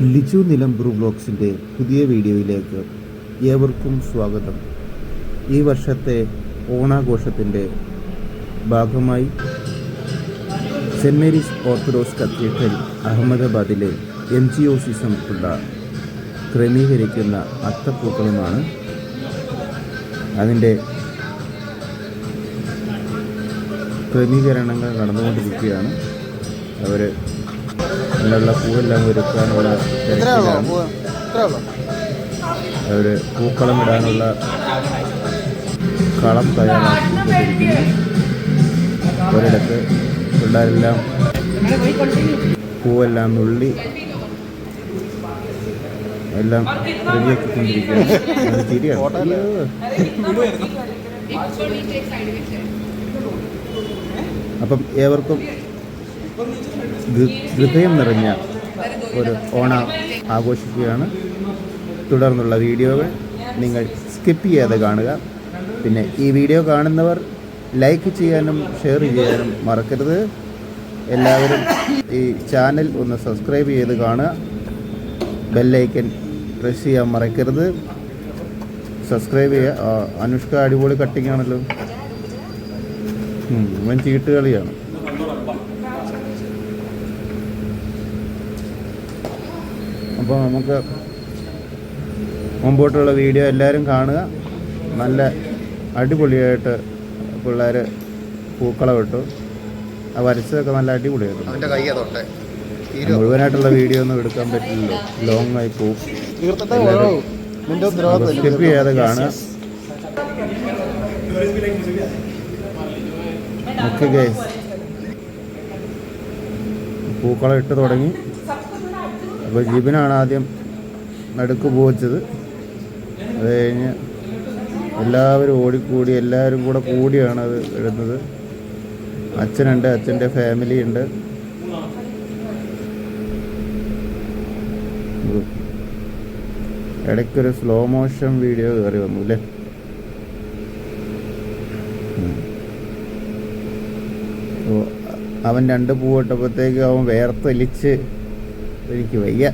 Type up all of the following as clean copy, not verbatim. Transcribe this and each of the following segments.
ലിജു നിലമ്പൂർ വ്ലോഗ്സിൻ്റെ പുതിയ വീഡിയോയിലേക്ക് ഏവർക്കും സ്വാഗതം. ഈ വർഷത്തെ ഓണാഘോഷത്തിൻ്റെ ഭാഗമായി സെൻറ് മേരീസ് ഓർത്തഡോക്സ് കത്തീഡ്രൽ അഹമ്മദാബാദിലെ MGOCism ക്രമീകരിക്കുന്ന അത്തപ്പൂക്കളുമാണ്. അതിൻ്റെ ക്രമീകരണങ്ങൾ നടന്നുകൊണ്ടിരിക്കുകയാണ്. അവർ അതിനുള്ള പൂവെല്ലാം ഒരുക്കാനുള്ള തിരക്കിലാണ്. അവർ പൂക്കളം ഇടാനുള്ള കളം തയ്യാറാക്കിക്കൊണ്ടിരിക്കുന്നു. ഒരിടത്ത് പിള്ളേരെല്ലാം പൂവെല്ലാം നുള്ളി എല്ലാം റെഡിയാക്കിക്കൊണ്ടിരിക്കുകയാണ്. അത് ശരിയാണ്. അപ്പം ഏവർക്കും ഹൃദയം നിറഞ്ഞ ഒരു ഓണം ആഘോഷിക്കുകയാണ്. തുടർന്നുള്ള വീഡിയോകൾ നിങ്ങൾ സ്കിപ്പ് ചെയ്യാതെ കാണുക. പിന്നെ ഈ വീഡിയോ കാണുന്നവർ ലൈക്ക് ചെയ്യാനും ഷെയർ ചെയ്യാനും മറക്കരുത്. എല്ലാവരും ഈ ചാനൽ ഒന്ന് സബ്സ്ക്രൈബ് ചെയ്ത് കാണുക. ബെല്ലൈക്കൻ പ്രസ് ചെയ്യാൻ മറക്കരുത്. സബ്സ്ക്രൈബ് ചെയ്യുക. അനുഷ്ക അടിപൊളി കട്ടിങ് ആണല്ലോ. ഇവൻ ചീട്ടുകളിയാണ്. അപ്പോൾ നമുക്ക് മുമ്പോട്ടുള്ള വീഡിയോ എല്ലാവരും കാണുക. നല്ല അടിപൊളിയായിട്ട് പിള്ളേർ പൂക്കളം ഇട്ടു. ആ വരച്ചതൊക്കെ നല്ല അടിപൊളിയായിരുന്നു. മുഴുവനായിട്ടുള്ള വീഡിയോ ഒന്നും എടുക്കാൻ പറ്റില്ലല്ലോ, ലോങ് ആയി പോവും. സ്കിപ്പ് ചെയ്യാതെ കാണുക. ഓക്കെ ഗൈസ്, പൂക്കളം ഇട്ട് തുടങ്ങി. അപ്പോൾ ജിബിനാണ് ആദ്യം നടുക്ക് പോവച്ചത്. അത് കഴിഞ്ഞ് എല്ലാവരും ഓടിക്കൂടി, എല്ലാവരും കൂടെ കൂടിയാണ് അത് ഇടുന്നത്. അച്ഛനുണ്ട്, അച്ഛൻ്റെ ഫാമിലി ഉണ്ട്. ഇടയ്ക്കൊരു സ്ലോ മോഷൻ വീഡിയോ കയറി വന്നു അല്ലേ. അപ്പോൾ അവൻ 2 പൂവിട്ടപ്പോഴത്തേക്ക് അവൻ വേർത്തൊലിച്ച് എനിക്ക് വയ്യ.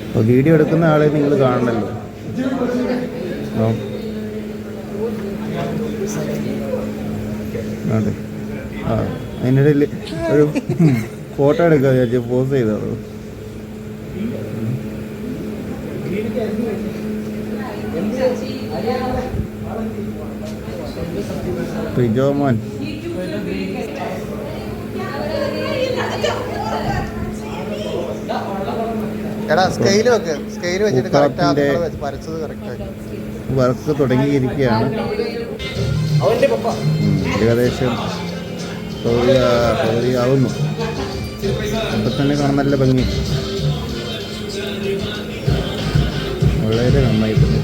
അപ്പോൾ വീഡിയോ എടുക്കുന്ന ആളെ നിങ്ങൾ കാണണമല്ലോ. അതെ, അതിനിടയിൽ ഒരു ഫോട്ടോ എടുക്കാൻ വിചാരിച്ചു, പോസ് ചെയ്തോളൂ. പ്രിജോമോൻ വർക്ക് തുടങ്ങിയിരിക്കുകയാണ്. ഏകദേശം പകുതിയാവുന്നു. അപ്പം തന്നെ കാണാൻ നല്ല ഭംഗി. വളരെ നന്നായിട്ടുണ്ട്.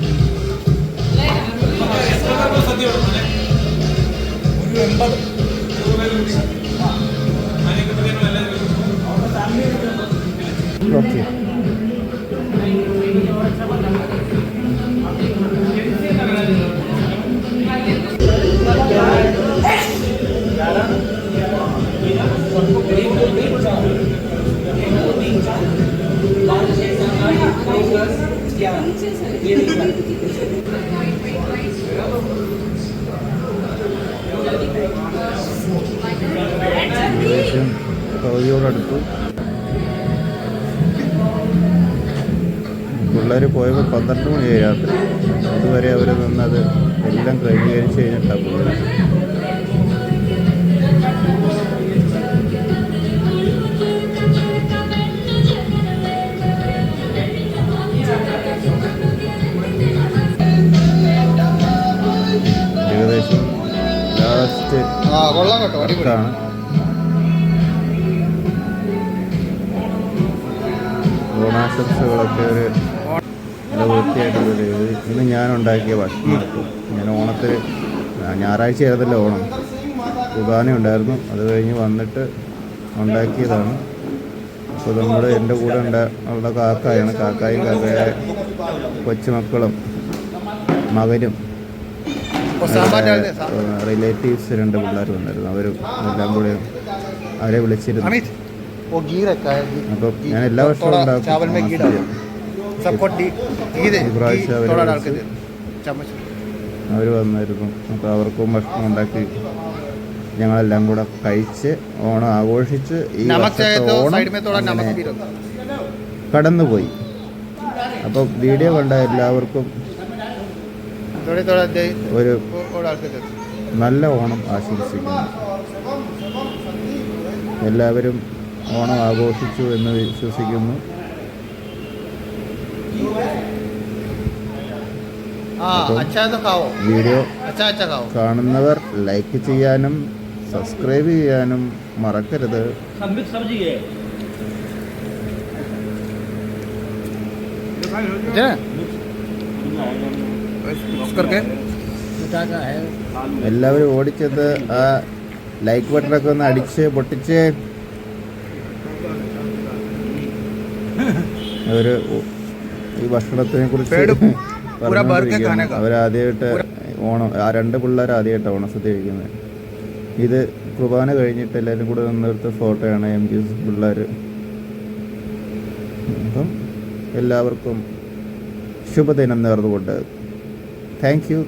ഓക്കെ, ഏകദേശം പകുതിയോടടുത്തു. പിള്ളേർ പോയപ്പോൾ 12 മണിയായി രാത്രി. അതുവരെ അവർ നിന്നത് എല്ലാം ക്രമീകരിച്ച് കഴിഞ്ഞിട്ടാണ് പോയത്. ഏകദേശം ലാസ്റ്റ് വർക്കാണ്. ഓണാശംസകളൊക്കെ ഒരു നല്ല വൃത്തിയായിട്ടുള്ള ചെയ്ത്. ഇന്ന് ഞാനുണ്ടാക്കിയ ഭക്ഷണം. ഞാൻ ഓണത്തിന് ഞായറാഴ്ച ആയിരുന്നല്ലോ ഓണം. കുർബാന ഉണ്ടായിരുന്നു. അത് കഴിഞ്ഞ് വന്നിട്ട് ഉണ്ടാക്കിയതാണ്. അപ്പോൾ നമ്മൾ എൻ്റെ കൂടെ ഉള്ള കാക്കായാണ്. കാക്കായും കാക്കയുടെ കൊച്ചുമക്കളും മകനും റിലേറ്റീവ്സ് 2 പിള്ളേർ വന്നിരുന്നു. അവരും എല്ലാം കൂടെ അവരെ വിളിച്ചിരുന്നു. അപ്പം ഞാൻ എല്ലാ വർഷവും ഉണ്ടാക്കും. അവർ വന്നിരുന്നു. അപ്പോൾ അവർക്കും ഭക്ഷണം ഉണ്ടാക്കി ഞങ്ങളെല്ലാം കൂടെ കഴിച്ച് ഓണം ആഘോഷിച്ച് ഈ ഓണം കടന്നുപോയി. അപ്പം വീഡിയോ കണ്ട എല്ലാവർക്കും ഒരു നല്ല ഓണം ആശംസിക്കുന്നു. എല്ലാവരും ഓണം ആഘോഷിച്ചു എന്ന് വിശ്വസിക്കുന്നു. വീഡിയോ കാണുന്നവർ ലൈക്ക് ചെയ്യാനും സബ്സ്ക്രൈബ് ചെയ്യാനും മറക്കരുത്. എല്ലാവരും ഓടിച്ചത് ആ ലൈക്ക് ബട്ടണൊക്കെ ഒന്ന് അടിച്ച് പൊട്ടിച്ച് ഒരു ഈ ഭക്ഷണത്തിനെ കുറിച്ച് അവരാദ്യമായിട്ട് ഓണം 2 പിള്ളേർ ആദ്യമായിട്ട് ഓണസദ്യ കഴിക്കുന്നത്. ഇത് കുർബാന കഴിഞ്ഞിട്ട് എല്ലാവരും കൂടെ നിന്നെടുത്ത ഫോട്ടോയാണ് MG പിള്ളേർ. അപ്പം എല്ലാവർക്കും ശുഭദിനം നേർന്നുകൊണ്ട് താങ്ക് യു.